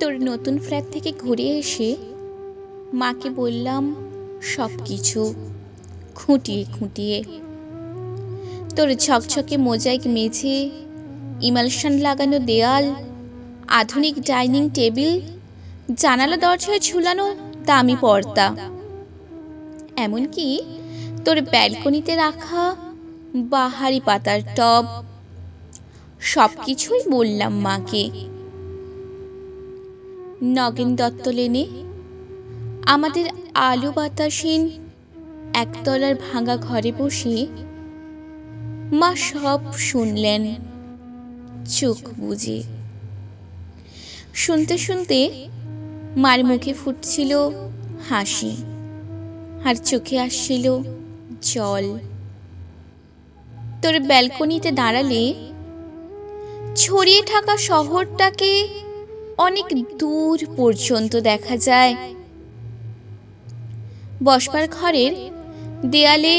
তোর নতুন ফ্ল্যাট থেকে ঘুরে এসে মাকে বললাম সব কিছু খুঁটিয়ে খুঁটিয়ে। তোর ঝকঝকে মোজাইক মেঝে, ইমালশন লাগানো দেয়াল, আধুনিক ডাইনিং টেবিল, জানালা দরজায় ঝুলানো দামি পর্দা, এমনকি তোর ব্যালকনিতে রাখা বাহারি পাতার টব, সবকিছুই বললাম মাকে। নগেন দত্ত লেনে আমাদের আলো বাতাসহীন একতলার ভাঙা ঘরে বসে মা সব শুনলেন চোখ বুজে। শুনতে শুনতে মার মুখে ফুটছিল হাসি আর চোখে আসছিল জল। তোর ব্যালকনিতে দাঁড়ালে ছড়িয়ে থাকা শহরটাকে অনেক দূর পর্যন্ত দেখা যায়। বসবার ঘরের দেয়ালে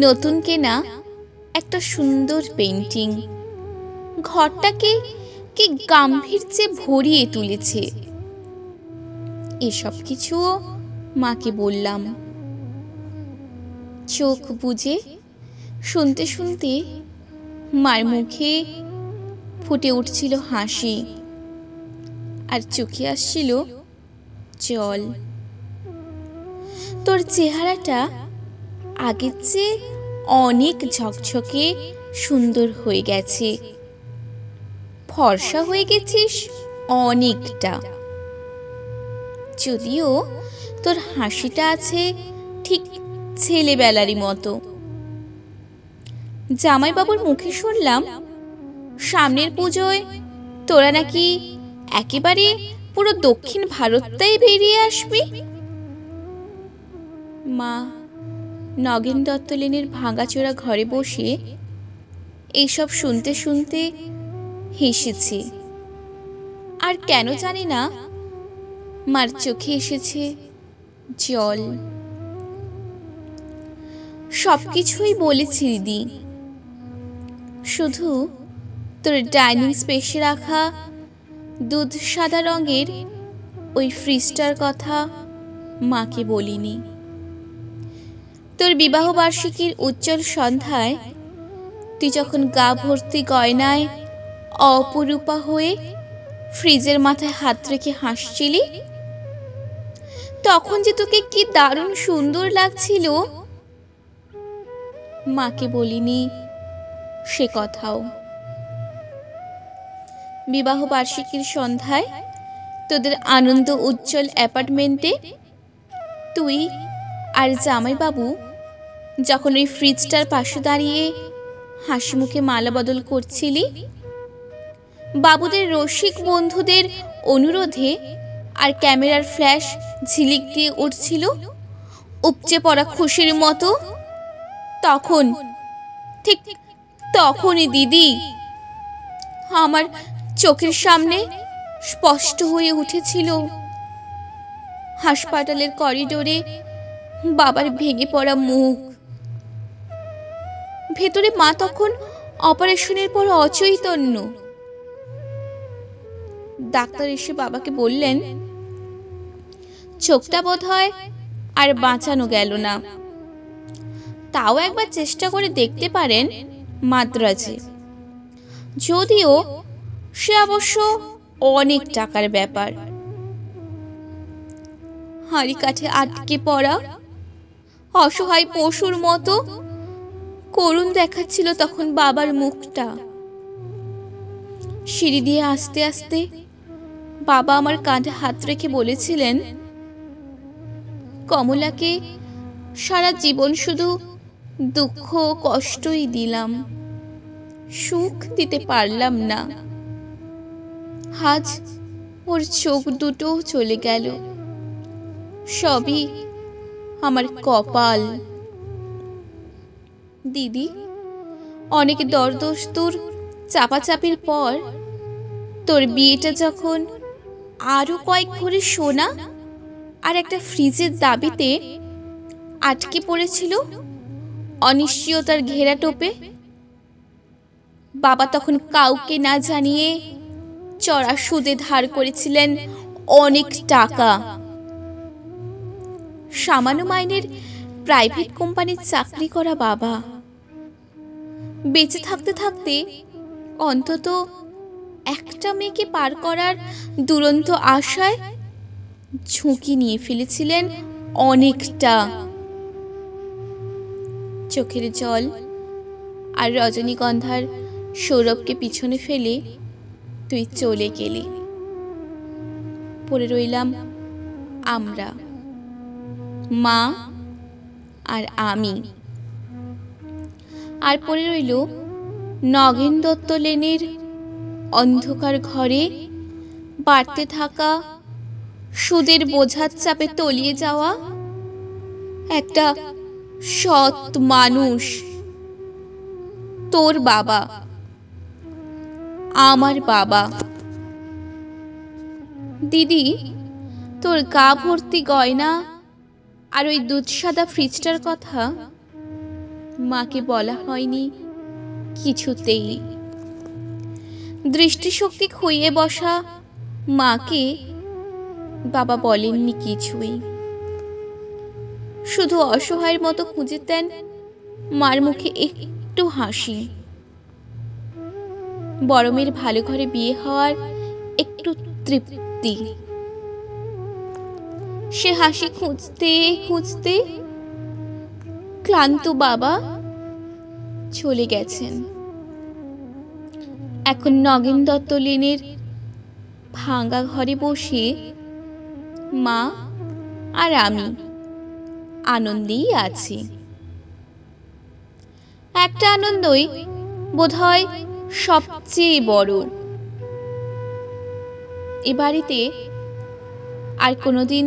নতুন কেনা একটা সুন্দর পেইন্টিং ঘরটাকে কি গাম্ভীর্যে ভরিয়ে তুলেছে। এসব কিছুও মাকে বললাম। চোখ বুজে শুনতে শুনতে মার মুখে ফুটে উঠছিল হাসি আর চোখে আসছিল জল। তোর চেহারাটা আগের চেয়ে অনেক ঝকঝকে সুন্দর হয়ে গেছে, ফর্সা হয়ে গেছিস অনেকটা। যদিও তোর হাসিটা আছে ঠিক ছেলেবেলারই মতো। জামাইবাবুর মুখে শুনলাম সামনের পুজোয় তোরা নাকি একেবারে পুরো দক্ষিণ ভারতটাই বেরিয়ে আসবি। মা নগেন দত্ত লেনের ভাঙাচোরা ঘরে বসে এইসব শুনতে শুনতে হেসেছে। আর কেন জানি না মার চোখে এসেছে জল। সবকিছুই বলেছি দিদি, শুধু তোর ডাইনিং স্পেসে রাখা দুধ সাদা রঙের ওই ফ্রিজটার কথা মাকে বলিনি। তোর বিবাহ বার্ষিকীর উজ্জ্বল সন্ধ্যায় তুই যখন গা ভর্তি গয়নায় অপরূপা হয়ে ফ্রিজের মাথায় হাত রেখে হাসছিলি, তখন যে তোকে কি দারুণ সুন্দর লাগছিল, মাকে বলিনি সে কথাও। বিবাহ বার্ষিকীর সন্ধ্যায় তোদের আনন্দ উজ্জ্বল অ্যাপার্টমেন্টে তুই আর জামাইবাবু যখন ওই ফ্রিজটার পাশে দাঁড়িয়ে হাসি মুখে মালা বদল করছিলি, বাবুদের রসিক বন্ধুদের অনুরোধে আর ক্যামেরার ফ্ল্যাশ ঝিলিক দিয়ে উঠছিল উপচে পড়া খুশির মতো, তখন ঠিক তখনই দিদি আমার চোখের সামনে স্পষ্ট হয়ে উঠেছিল হাসপাতালের করিডোরে বাবার ভেঙে পড়া মুখ। ভেতরে মা তখন অপারেশনের পর অচৈতন্য। ডাক্তার এসে বাবাকে বললেন চোখটা বোধহয় আর বাঁচানো গেল না, তাও একবার চেষ্টা করে দেখতে পারেন মাদ্রাজে, যদিও সে অবশ্য অনেক টাকার ব্যাপার। হাঁড়ি কাঠে আটকে পড়া অসহায় পশুর মতো করুণ দেখাচ্ছিল তখন বাবার মুখটা। সিঁড়ি দিয়ে আস্তে আস্তে বাবা আমার কাঁধে হাত রেখে বলেছিলেন, কমলাকে সারা জীবন শুধু দুঃখ কষ্টই দিলাম, সুখ দিতে পারলাম না। আজ ওর চোখ দুটো চলে গেল, সবই আমার কপাল। দিদি অনেক দরদস্তুর চাপাচাপির পর তোর বিয়েটা যখন আরো কয়েক ভরি সোনা আর একটা ফ্রিজের দাবিতে আটকে পড়েছিল অনিশ্চয়তার ঘেরা টোপে, বাবা তখন কাউকে না জানিয়ে চড়া সুদে ধার করেছিলেন অনেক টাকা। সামান্য মাইনের প্রাইভেট কোম্পানির চাকরি করা বাবা বেঁচে থাকতে থাকতে অন্তত একটা মেয়েকে পার করার দুরন্ত আশায় ঝুঁকি নিয়ে ফেলেছিলেন অনেকটা। চোখের জল আর রজনীগন্ধার সৌরভকে পিছনে ফেলে তুই চলে গেলি। পড়ে রইলাম আমরা, মা আর আমি। আর পড়ে রইল নগেন দত্ত লেনের অন্ধকার ঘরে বাড়তে থাকা সুদের বোঝার চাপে তলিয়ে যাওয়া একটা সৎ মানুষ, তোর বাবা, আমার বাবা। দিদি, তোর গা ভর্তি গয়না আর ওই দুধসাদা ফ্রিজটার কথা মাকে বলা হয়নি কিছুতেই। দৃষ্টিশক্তি খুইয়ে বসা মাকে বাবা বলেননি কিছুই, শুধু অসহায়ের মতো খুঁজে দেন মার মুখে একটু হাসি, বড়মের ভালো ঘরে বিয়ে হওয়ার একটু তৃপ্তি। সে হাসি খুঁজতে খুঁজতে ক্লান্ত বাবা চলে গেছেন। এখন নগেন দত্ত লেনের ভাঙা ঘরে বসে মা আর আমি আনন্দেই আছি। একটা আনন্দই বোধহয় সবচেয়ে বড়। এ বাড়িতে আর কোনোদিন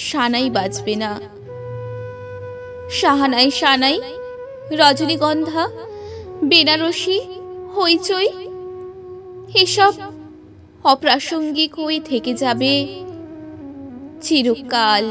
সানাই বাজবে না। সাহানাই সানাই, রজনীগন্ধা, বেনারসি, হইচই এসব অপ্রাসঙ্গিক হয়ে থেকে যাবে চিরকাল।